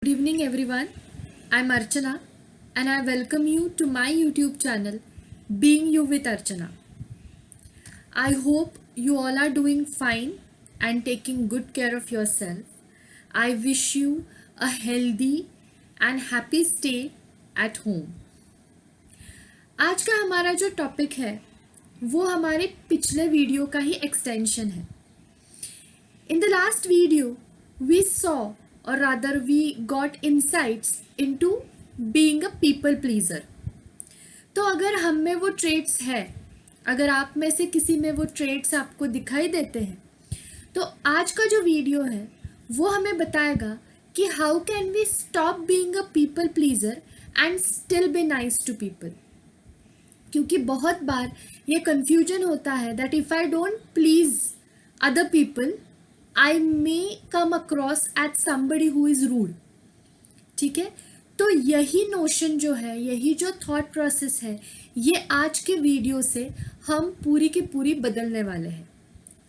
Good evening, everyone. I'm Archana, and I welcome you to my YouTube channel, Being You with Archana. I hope you all are doing fine and taking good care of yourself. I wish you a healthy and happy stay at home. आज का हमारा जो topic है वो हमारे पिछले video का ही extension है. In the last video, we saw, or rather we got insights into being a people pleaser. तो अगर हम में वो ट्रेट्स है, अगर आप में से किसी में वो ट्रेट्स आपको दिखाई देते हैं, तो आज का जो वीडियो है वो हमें बताएगा कि how can we stop being a people pleaser and still be nice to people. क्योंकि बहुत बार ये कन्फ्यूजन होता है that if I don't please other people I may come across as somebody who is rude. ठीक है, तो यही नोशन जो है, यही जो थॉट प्रोसेस है, ये आज के वीडियो से हम पूरी की पूरी बदलने वाले हैं.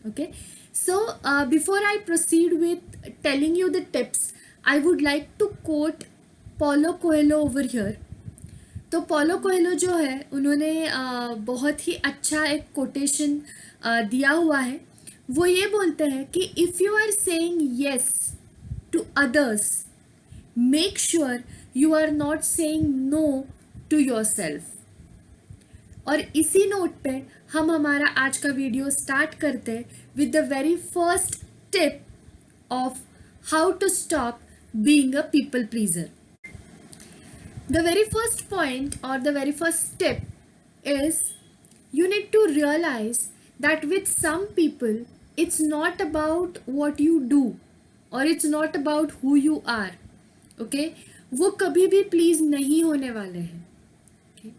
Okay, so before I proceed with telling you the tips, I would like to quote Paulo Coelho over here. तो पॉलो कोएलो जो है उन्होंने बहुत ही अच्छा एक कोटेशन दिया हुआ है. वो ये बोलते हैं कि if you are saying yes to others, make sure you are not saying no to yourself. और इसी नोट पे हम हमारा आज का वीडियो स्टार्ट करते हैं with the very first tip of how to stop being a people pleaser. The very first point or the very first step is you need to realize that with some people it's not about what you do or it's not about who you are. Okay, वो कभी भी please नहीं होने वाले हैं. Okay?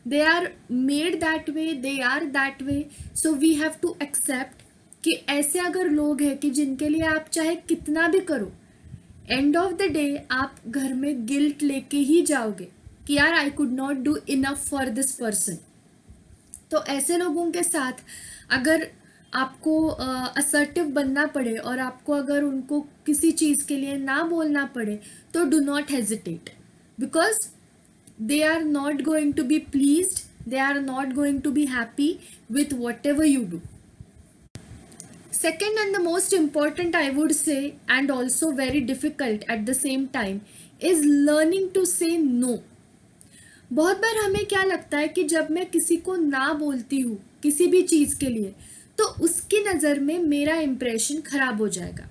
They are made that way, they are that way, so we have to accept कि ऐसे अगर लोग हैं कि जिनके लिए आप चाहे कितना भी करो, एंड ऑफ द डे आप घर में गिल्ट लेके ही जाओगे कि यार I could not do enough for this person. तो ऐसे लोगों के साथ अगर आपको असर्टिव बनना पड़े और आपको अगर उनको किसी चीज़ के लिए ना बोलना पड़े, तो do not hesitate, because they are not going to be pleased, they are not going to be happy with whatever you do. Second and the most important, I would say, and also very difficult at the same time, is learning to say no. बहुत बार हमें क्या लगता है कि जब मैं किसी को ना बोलती हूँ किसी भी चीज़ के लिए, तो उसकी नज़र में मेरा इम्प्रेशन खराब हो जाएगा.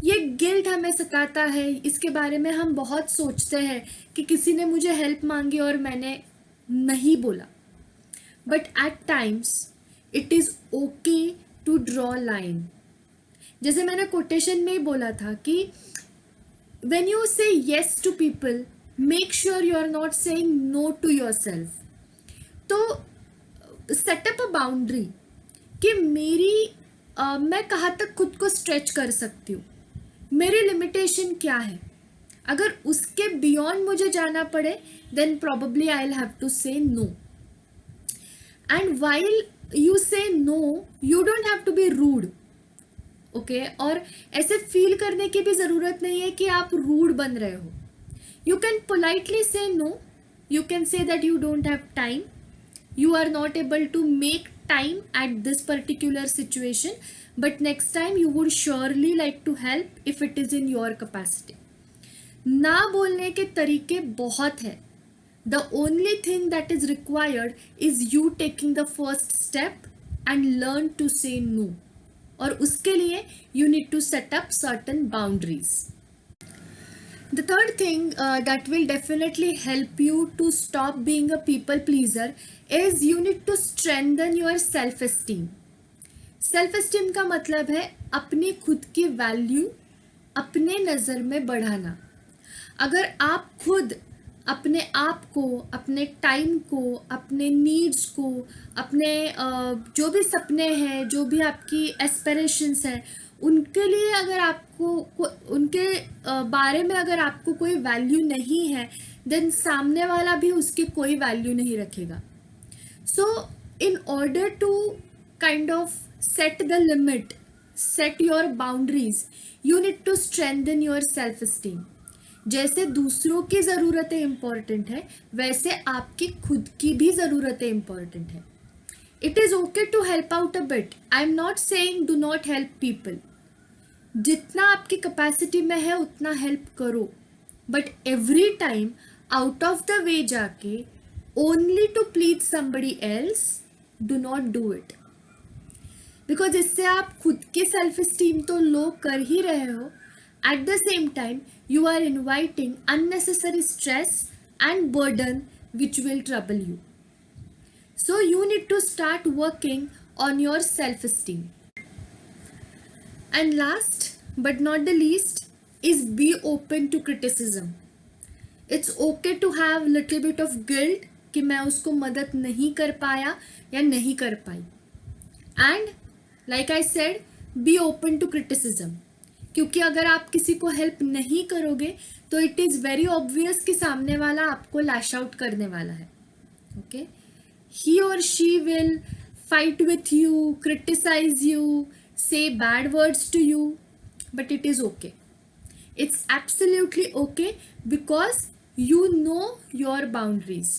ये गिल्ट हमें सताता है. इसके बारे में हम बहुत सोचते हैं कि किसी ने मुझे हेल्प मांगी और मैंने नहीं बोला. But at times it is okay to draw line. जैसे मैंने कोटेशन में ही बोला था कि when you say yes to people, make sure you are not saying no to yourself. तो सेटअप अ बाउंड्री कि मैं कहाँ तक खुद को स्ट्रेच कर सकती हूँ, मेरी लिमिटेशन क्या है. अगर उसके बियॉन्ड मुझे जाना पड़े, then probably I will have to say no. And while you say no, you don't have to be rude. Okay? और ऐसे फील करने की भी ज़रूरत नहीं है कि आप रूड बन रहे हो. You can politely say no. You can say that you don't have time. You are not able to make time at this particular situation. But next time you would surely like to help if it is in your capacity. ना बोलने के तरीके बहुत हैं. The only thing that is required is you taking the first step and learn to say no. और उसके लिए you need to set up certain boundaries. The third thing that will definitely help you to stop being a people pleaser is you need to strengthen your self-esteem. Self-esteem का मतलब है अपनी खुद की value अपने नज़र में बढ़ाना. अगर आप खुद अपने आप को, अपने टाइम को, अपने नीड्स को, अपने जो भी सपने हैं, जो भी आपकी एस्पिरेशंस हैं, उनके लिए अगर आपको उनके बारे में अगर आपको कोई वैल्यू नहीं है, देन सामने वाला भी उसकी कोई वैल्यू नहीं रखेगा. So in order to kind of set the limit, set your boundaries, you need to strengthen your self esteem. जैसे दूसरों की ज़रूरतें इम्पॉर्टेंट है, वैसे आपकी खुद की भी ज़रूरतें इम्पॉर्टेंट है. It is okay to help out a bit. I am not saying do not help people. जितना आपकी कैपेसिटी में है उतना हेल्प करो, but every time out of the way जाके only to please somebody else, do not do it. Because इससे आप खुद की सेल्फ स्टीम तो लो कर ही रहे हो, at the same time you are inviting unnecessary stress and burden which will trouble you. So you need to start working on your self-esteem. And last but not the least is be open to criticism. It's okay to have little bit of guilt कि मैं उसको मदद नहीं कर पाया या नहीं कर पाई. And like I said, be open to criticism. क्योंकि अगर आप किसी को हेल्प नहीं करोगे तो इट इज़ वेरी ऑब्वियस कि सामने वाला आपको लैश आउट करने वाला है. ओके, ही और she will fight with you, criticise you, say bad words to you, but it is okay. It's absolutely okay because you know your boundaries,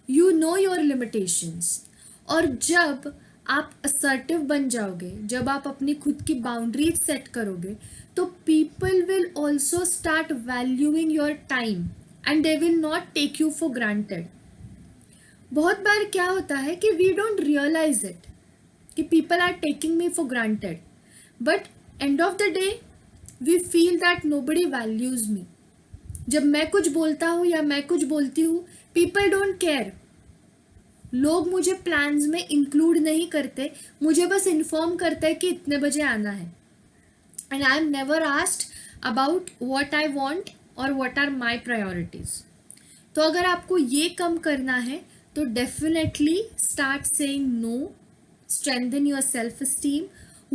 you know your limitations. और जब आप assertive बन जाओगे, जब आप अपनी खुद की बाउंड्रीज सेट करोगे, तो people will also start valuing your time and they will not take you for granted. बहुत बार क्या होता है कि वी डोंट रियलाइज इट कि people are taking me for granted, but end of the day we feel that nobody values me. जब मैं कुछ बोलता हूँ या मैं कुछ बोलती हूँ, पीपल डोंट केयर. लोग मुझे प्लान्स में इंक्लूड नहीं करते, मुझे बस इन्फॉर्म करते हैं कि इतने बजे आना है. And I am never asked about what I want और व्हाट आर माय प्रायोरिटीज. तो अगर आपको ये कम करना है तो definitely start saying no, strengthen your self esteem,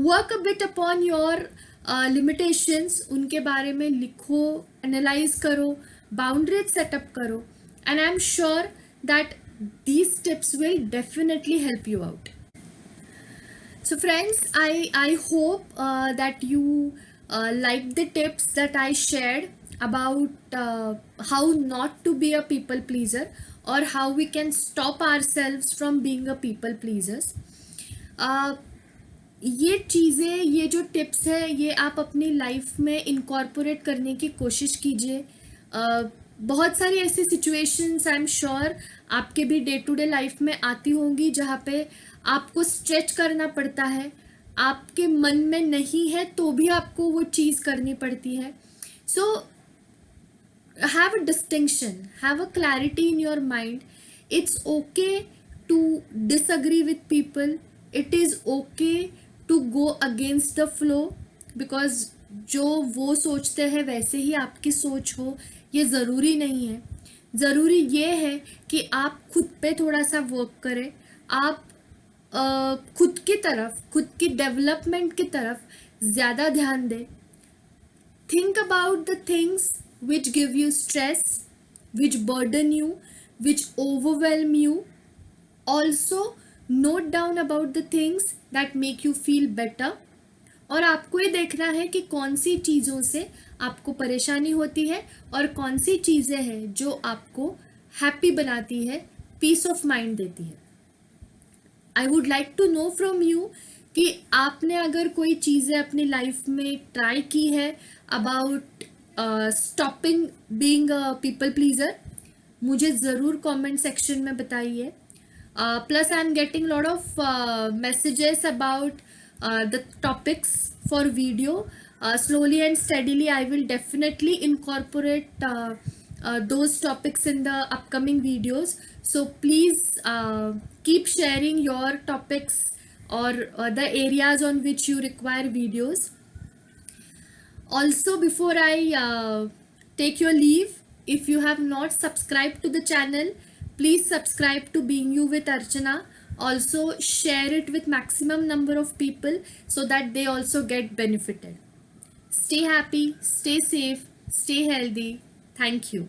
work a bit upon your limitations. उनके बारे में लिखो, एनालाइज करो, बाउंड्रीज सेटअप करो, and I am sure that these tips will definitely help you out. So friends, I hope that you liked the tips that I shared about how not to be a people pleaser or how we can stop ourselves from being a people pleasers. ये चीज़ें, ये जो tips है, ये आप अपनी life में incorporate करने की कोशिश कीजिए. बहुत सारी ऐसी सिचुएशंस आई एम श्योर आपके भी डे टू डे लाइफ में आती होंगी जहाँ पे आपको स्ट्रेच करना पड़ता है, आपके मन में नहीं है तो भी आपको वो चीज़ करनी पड़ती है. So have a distinction, have a clarity in your mind. It's okay to disagree with people, it is okay to go against the flow, because जो वो सोचते हैं वैसे ही आपकी सोच हो ये ज़रूरी नहीं है. ज़रूरी ये है कि आप खुद पे थोड़ा सा वर्क करें, आप खुद की तरफ, खुद की डेवलपमेंट की तरफ ज़्यादा ध्यान दें. Think about the things which give you stress, which burden you, which overwhelm you. Also note down about the things that make you feel better. और आपको ये देखना है कि कौन सी चीज़ों से आपको परेशानी होती है और कौन सी चीज़ें हैं जो आपको हैप्पी बनाती है, पीस ऑफ माइंड देती है. I would like to know from you कि आपने अगर कोई चीज़ें अपनी लाइफ में ट्राई की है about stopping being a people pleaser, मुझे ज़रूर कमेंट सेक्शन में बताइए. Plus I am getting lot of messages about the topics for video. Slowly and steadily I will definitely incorporate those topics in the upcoming videos. So please keep sharing your topics or the areas on which you require videos. Also, before I take your leave, if you have not subscribed to the channel, please subscribe to Being You with Archana. Also share it with maximum number of people so that they also get benefited. Stay happy, stay safe, stay healthy. Thank you.